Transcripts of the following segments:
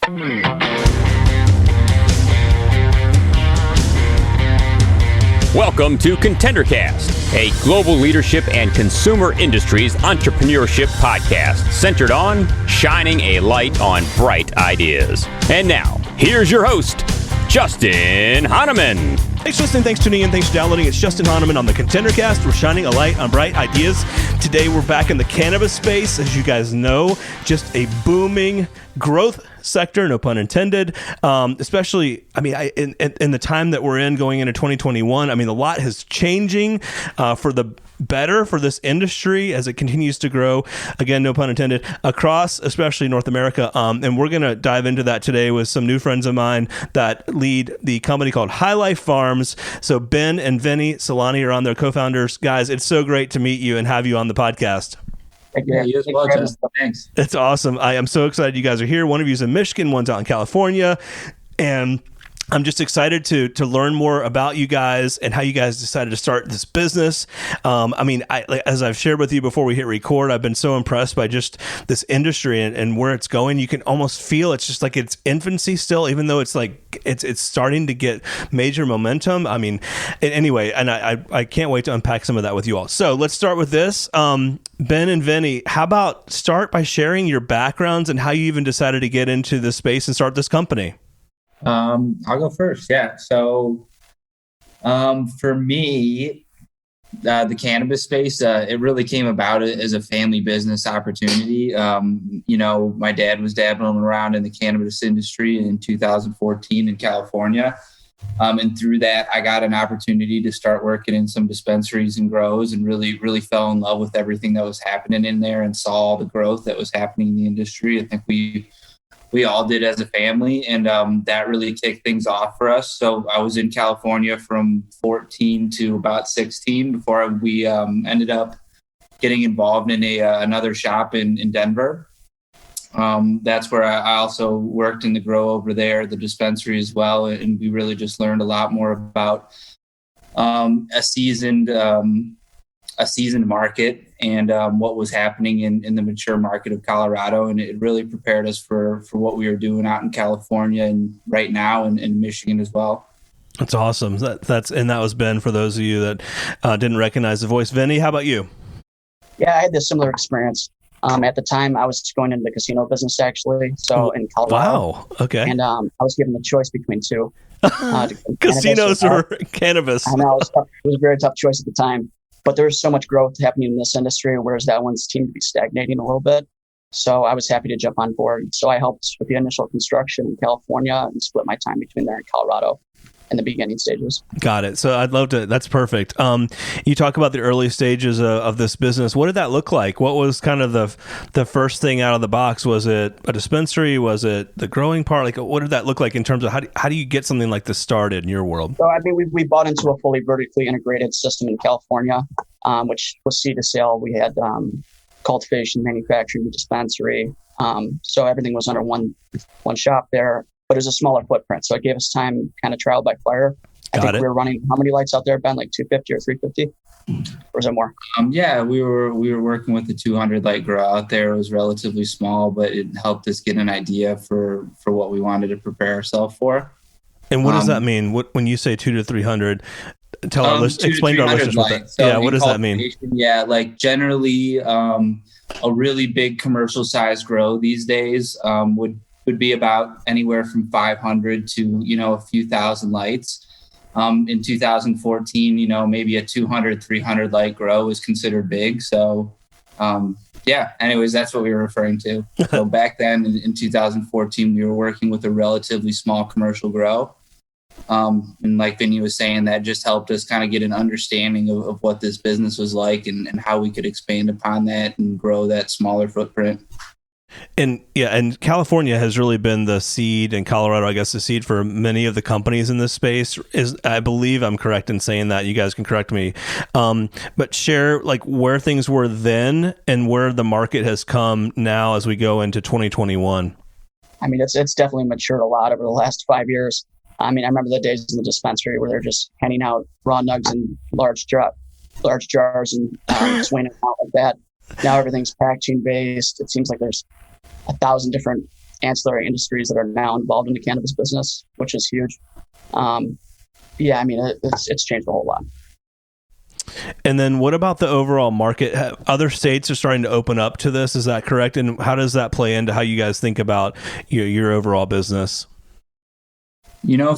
Welcome to ContenderCast, a global leadership and consumer industries entrepreneurship podcast centered on shining a light on bright ideas. And now, here's your host, Justin Hahnemann. Thanks for listening, thanks for tuning in, thanks for downloading. It's Justin Hahnemann on the ContenderCast. We're shining a light on bright ideas. Today we're back in the cannabis space. As you guys know, just a booming growth sector, no pun intended. Especially, in the time that we're in going into 2021, a lot is changing for the better for this industry as it continues to grow. Again, no pun intended, across especially North America. And we're going to dive into that today with some new friends of mine that lead the company called High Life Farms. So Ben and Vinnie Celani are on their co-founders. Guys, it's so great to meet you and have you on the podcast. Yeah, you as well, Justin. Thanks. It's awesome. I am so excited you guys are here. One of you is in Michigan, one's out in California. And I'm just excited to learn more about you guys and how you guys decided to start this business. As I've shared with you before we hit record, I've been so impressed by just this industry and where it's going. You can almost feel it's just like it's infancy still, even though it's like it's starting to get major momentum. Anyway, and I can't wait to unpack some of that with you all. So let's start with this. Ben and Vinnie, how about start by sharing your backgrounds and how you even decided to get into this space and start this company? I'll go first. Yeah. So, for me, the cannabis space, it really came about as a family business opportunity. My dad was dabbling around in the cannabis industry in 2014 in California. And through that, I got an opportunity to start working in some dispensaries and grows and really, really fell in love with everything that was happening in there and saw all the growth that was happening in the industry. I think we all did as a family, and that really kicked things off for us. So I was in California from 14 to about 16 before we ended up getting involved in another shop in Denver. That's where I also worked in the grow over there, the dispensary as well, and we really just learned a lot more about a seasoned market and what was happening in the mature market of Colorado. And it really prepared us for what we were doing out in California and right now in Michigan as well. That's awesome. That was Ben, for those of you that didn't recognize the voice. Vinnie, how about you? Yeah, I had this similar experience. At the time, I was going into the casino business, actually. So in Colorado. Wow. Okay. And I was given the choice between two. Casinos or cannabis. I know. It was a very tough choice at the time. But there's so much growth happening in this industry, whereas that one seemed to be stagnating a little bit. So I was happy to jump on board. So I helped with the initial construction in California and split my time between there and Colorado in the beginning stages. Got it. So I'd love to. That's perfect. You talk about the early stages of this business. What did that look like? What was kind of the first thing out of the box? Was it a dispensary? Was it the growing part? Like, what did that look like in terms of how do you get something like this started in your world? So we bought into a fully vertically integrated system in California, which was seed to sale. We had cultivation, manufacturing, dispensary. So everything was under one shop there. But it was a smaller footprint, so it gave us time, kind of trial by fire. I think we were running how many lights out there, Ben? Like 250 or 350, or is it more? We were working with the 200 light grow out there. It was relatively small, but it helped us get an idea for what we wanted to prepare ourselves for. And what does that mean? When you say 200 to 300? Explain to our listeners what that. So what does that mean? Yeah, like generally, a really big commercial size grow these days would be about anywhere from 500 to, a few thousand lights. In 2014, maybe a 200, 300 light grow was considered big. So, anyways, that's what we were referring to. So back then in 2014, we were working with a relatively small commercial grow. And like Vinnie was saying, that just helped us kind of get an understanding of what this business was like and how we could expand upon that and grow that smaller footprint. And California has really been the seed, and Colorado, I guess, the seed for many of the companies in this space. I believe I'm correct in saying that. You guys can correct me. But share like where things were then and where the market has come now as we go into 2021. It's definitely matured a lot over the last 5 years. I remember the days in the dispensary where they're just handing out raw nugs in large jars and swinging out like that. Now everything's packaging based. It seems like there's 1,000 different ancillary industries that are now involved in the cannabis business, which is huge. Yeah, I mean, it's changed a whole lot. And then what about the overall market? Other states are starting to open up to this. Is that correct? And how does that play into how you guys think about your overall business?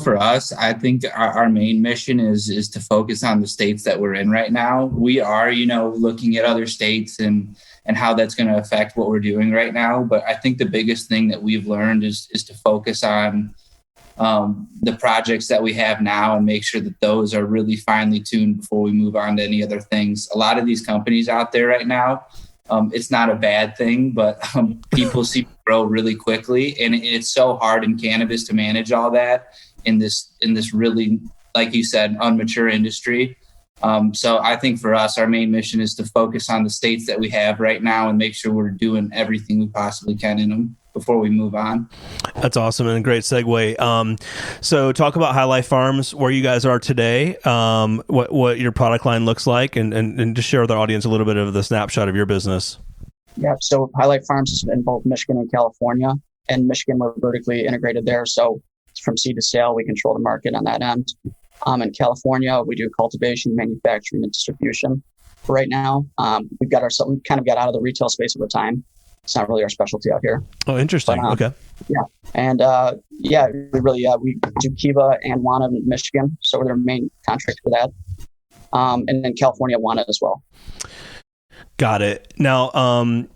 For us, I think our main mission is to focus on the states that we're in right now. We are, looking at other states and how that's going to affect what we're doing right now. But I think the biggest thing that we've learned is to focus on the projects that we have now and make sure that those are really finely tuned before we move on to any other things. A lot of these companies out there right now, it's not a bad thing, but people seem to grow really quickly, and it's so hard in cannabis to manage all that in this really, like you said, unmature industry. So I think for us, our main mission is to focus on the states that we have right now and make sure we're doing everything we possibly can in them before we move on. That's awesome and a great segue. So talk about High Life Farms, where you guys are today, what your product line looks like, and just share with our audience a little bit of the snapshot of your business. Yeah, so High Life Farms is in both Michigan and California. And Michigan, we're vertically integrated there. So from seed to sale, we control the market on that end. In California, we do cultivation, manufacturing, and distribution. Right now, we kind of got out of the retail space over time. It's not really our specialty out here. Oh, interesting. But, okay. Yeah. And we do Kiva and Wana in Michigan. So we're their main contract for that. And then California, Wana as well. Got it. Now,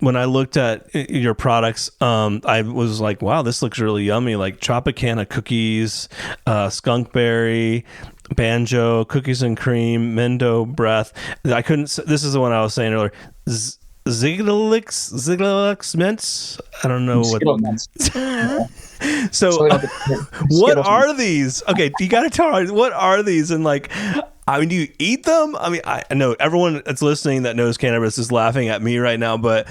when I looked at your products, I was like, wow, this looks really yummy. Like Tropicana cookies, skunkberry, banjo, cookies and cream, Mendo breath. This is the one I was saying earlier. Zigalix mints. I don't know what. So, what are these? Okay, you got to tell me, what are these? And do you eat them? I mean, I know everyone that's listening that knows cannabis is laughing at me right now, but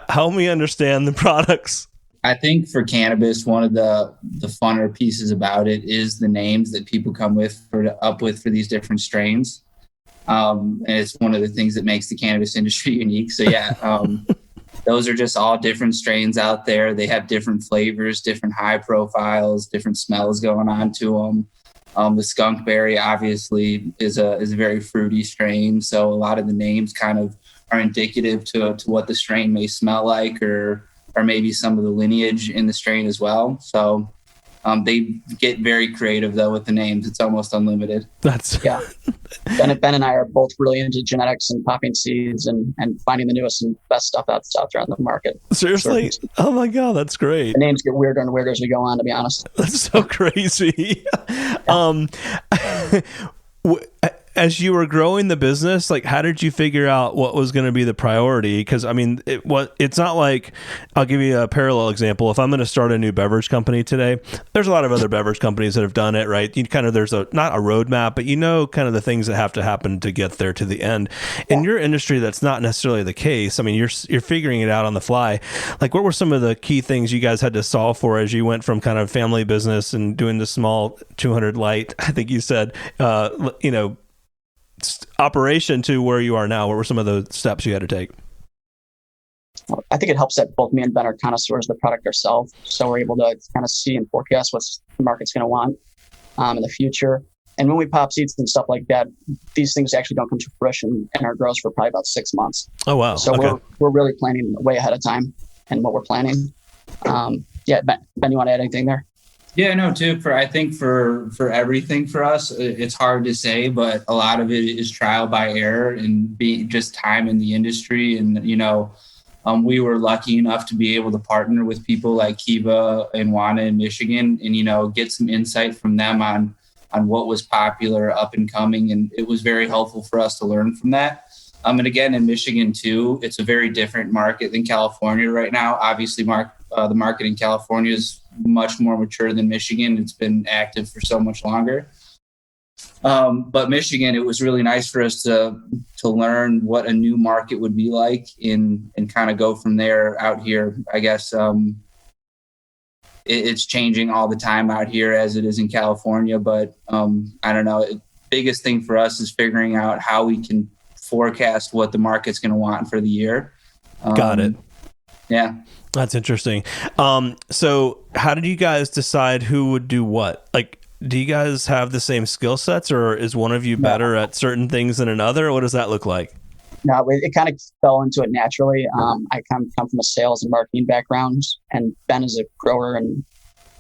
help me understand the products. I think for cannabis, one of the funner pieces about it is the names that people come up with for these different strains. And it's one of the things that makes the cannabis industry unique. So those are just all different strains out there. They have different flavors, different high profiles, different smells going on to them. The skunkberry obviously is a very fruity strain. So a lot of the names kind of are indicative to what the strain may smell like, or maybe some of the lineage in the strain as well. So they get very creative though with the names. It's almost unlimited. Yeah. Ben and I are both really into genetics and popping seeds and finding the newest and best stuff that's out there on the market. Seriously? Oh my God, that's great. The names get weirder and weirder as we go on, to be honest. That's so crazy. As you were growing the business, how did you figure out what was going to be the priority? Because it's not like, I'll give you a parallel example. If I'm going to start a new beverage company today, there's a lot of other beverage companies that have done it, right? There's not a roadmap, but kind of the things that have to happen to get there to the end. In your industry, that's not necessarily the case. I mean, you're figuring it out on the fly. What were some of the key things you guys had to solve for as you went from kind of family business and doing the small 200 light, I think you said, operation to where you are now? What were some of the steps you had to take? I think it helps that both me and Ben are connoisseurs of the product ourselves. So we're able to kind of see and forecast what the market's going to want in the future. And when we pop seeds and stuff like that, these things actually don't come to fruition in our grows for probably about 6 months. Oh, wow. So we're really planning way ahead of time and what we're planning. Ben, you want to add anything there? Yeah, no, too. I think for everything for us, it's hard to say, but a lot of it is trial by error and being just time in the industry. And, we were lucky enough to be able to partner with people like Kiva and Wana in Michigan and, get some insight from them on what was popular, up and coming. And it was very helpful for us to learn from that. And again, in Michigan, too, it's a very different market than California right now. Obviously, the market in California is much more mature than Michigan. It's been active for so much longer. But Michigan, it was really nice for us to learn what a new market would be like and kind of go from there out here. I guess it's changing all the time out here as it is in California. But I don't know. Biggest thing for us is figuring out how we can forecast what the market's going to want for the year. Got it. Yeah. That's interesting. So how did you guys decide who would do what? Like, do you guys have the same skill sets, or is one of you better at certain things than another? What does that look like? No, it kind of fell into it naturally. I come from a sales and marketing background, and Ben is a grower in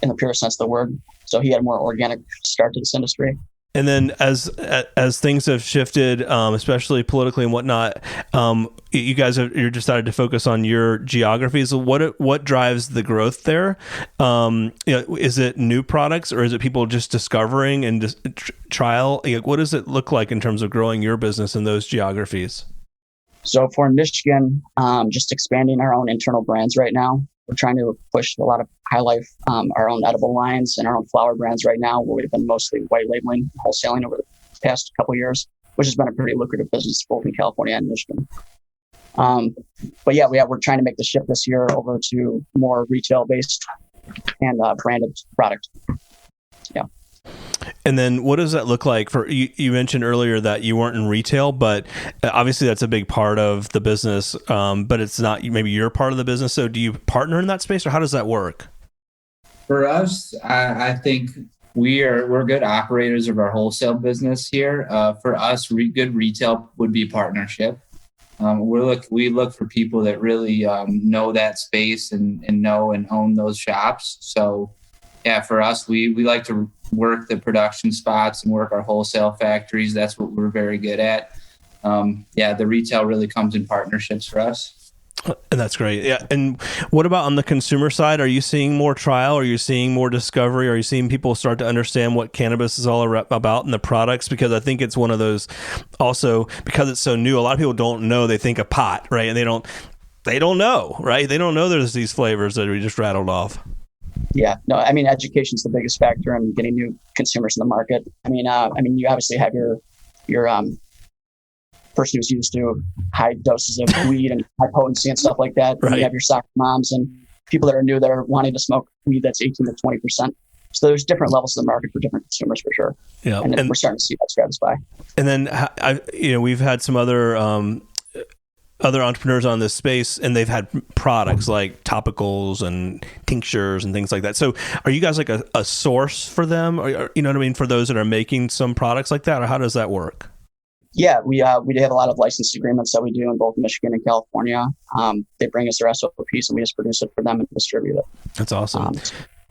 the pure sense of the word. So he had a more organic start to this industry. And then as things have shifted, especially politically and whatnot, you guys you decided to focus on your geographies. What drives the growth there? Is it new products, or is it people just discovering and just trial? What does it look like in terms of growing your business in those geographies? So for Michigan, just expanding our own internal brands right now. We're trying to push a lot of high life, our own edible lines and our own flower brands right now, where we've been mostly white labeling, wholesaling over the past couple of years, which has been a pretty lucrative business both in California and Michigan. But yeah, we're trying to make the shift this year over to more retail based and branded product. Yeah. And then what does that look like for you? You mentioned earlier that you weren't in retail, but obviously that's a big part of the business. But it's not maybe your part of the business. So do you partner in that space, or how does that work? For us, I think we're good operators of our wholesale business here. For us, good retail would be partnership. We look for people that really know that space and know and own those shops. So yeah, for us, we like to work the production spots and work our wholesale factories. That's what we're very good at. The retail really comes in partnerships for us. And that's great. Yeah. And what about on the consumer side? Are you seeing more trial? Are you seeing more discovery? Are you seeing people start to understand what cannabis is all about and the products? Because I think it's one of those also, because it's so new, a lot of people don't know. They think of pot, right? And they don't know, right? They don't know there's these flavors that we just rattled off. Yeah, no, I mean, education is the biggest factor in getting new consumers in the market. I mean, you obviously have your person who's used to high doses of weed and high potency and stuff like that. Right. You have your soccer moms and people that are new that are wanting to smoke weed that's 18 to 20%. So there's different levels of the market for different consumers for sure. Yeah, and we're starting to see that stratify. And then we've had some other entrepreneurs on this space, and they've had products like topicals and tinctures and things like that. So are you guys like a source for them, or you know what I mean, for those that are making some products like that, or how does that work? Yeah, we have a lot of license agreements that we do in both Michigan and California. They bring us their SOPs and we just produce it for them and distribute it. That's awesome.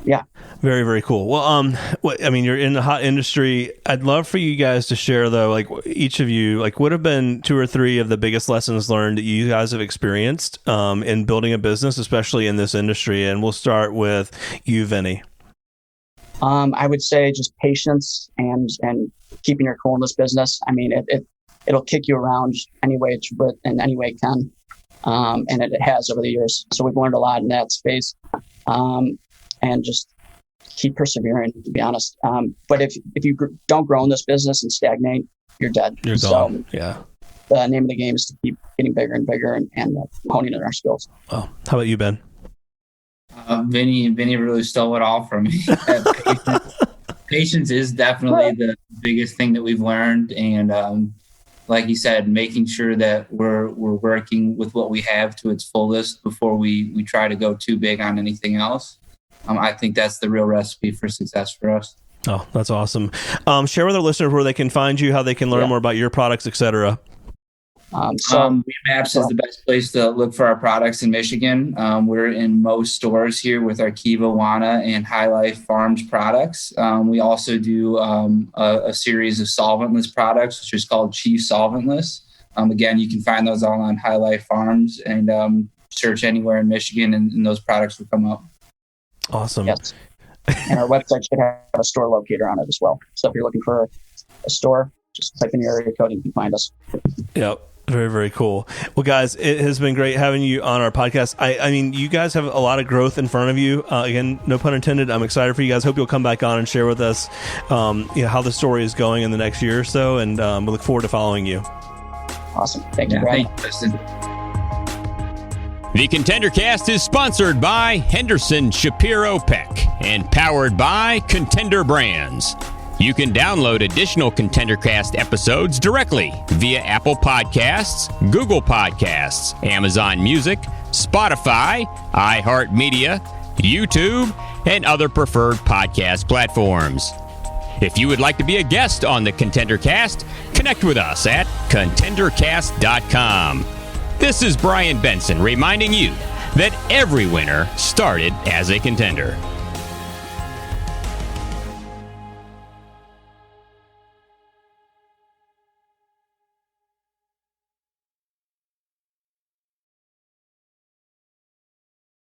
Yeah. Very, very cool. Well, you're in the hot industry. I'd love for you guys to share, though, like each of you, like what have been 2 or 3 of the biggest lessons learned that you guys have experienced in building a business, especially in this industry. And we'll start with you, Vinnie. I would say just patience and keeping your cool in this business. I mean, it'll kick you around any way in any way it can. And it has over the years. So we've learned a lot in that space. And just keep persevering, to be honest. But if you don't grow in this business and stagnate, you're dead. You're gone. Yeah. The name of the game is to keep getting bigger and bigger and honing in our skills. Oh, how about you, Ben? Vinnie really stole it all from me. Patience is definitely the biggest thing that we've learned. And like you said, making sure that we're working with what we have to its fullest before we try to go too big on anything else. I think that's the real recipe for success for us. Oh, that's awesome. Share with our listeners where they can find you, how they can learn more about your products, etc. Maps is the best place to look for our products in Michigan. We're in most stores here with our Kiva, Wana, and High Life Farms products. We also do a series of solventless products, which is called Chief Solventless. Again, you can find those all on High Life Farms and search anywhere in Michigan, and those products will come up. Awesome. Yes. And our website should have a store locator on it as well. So if you're looking for a store, just type in your area code and you can find us. Yep. Very, very cool. Well, guys, it has been great having you on our podcast. I mean, you guys have a lot of growth in front of you. Again, no pun intended. I'm excited for you guys. Hope you'll come back on and share with us how the story is going in the next year or so. And we look forward to following you. Awesome. Thank you, Brad. The Contender Cast is sponsored by Henderson Shapiro Peck and powered by Contender Brands. You can download additional ContenderCast episodes directly via Apple Podcasts, Google Podcasts, Amazon Music, Spotify, iHeartMedia, YouTube, and other preferred podcast platforms. If you would like to be a guest on the ContenderCast, connect with us at contendercast.com. This is Brian Benson reminding you that every winner started as a contender.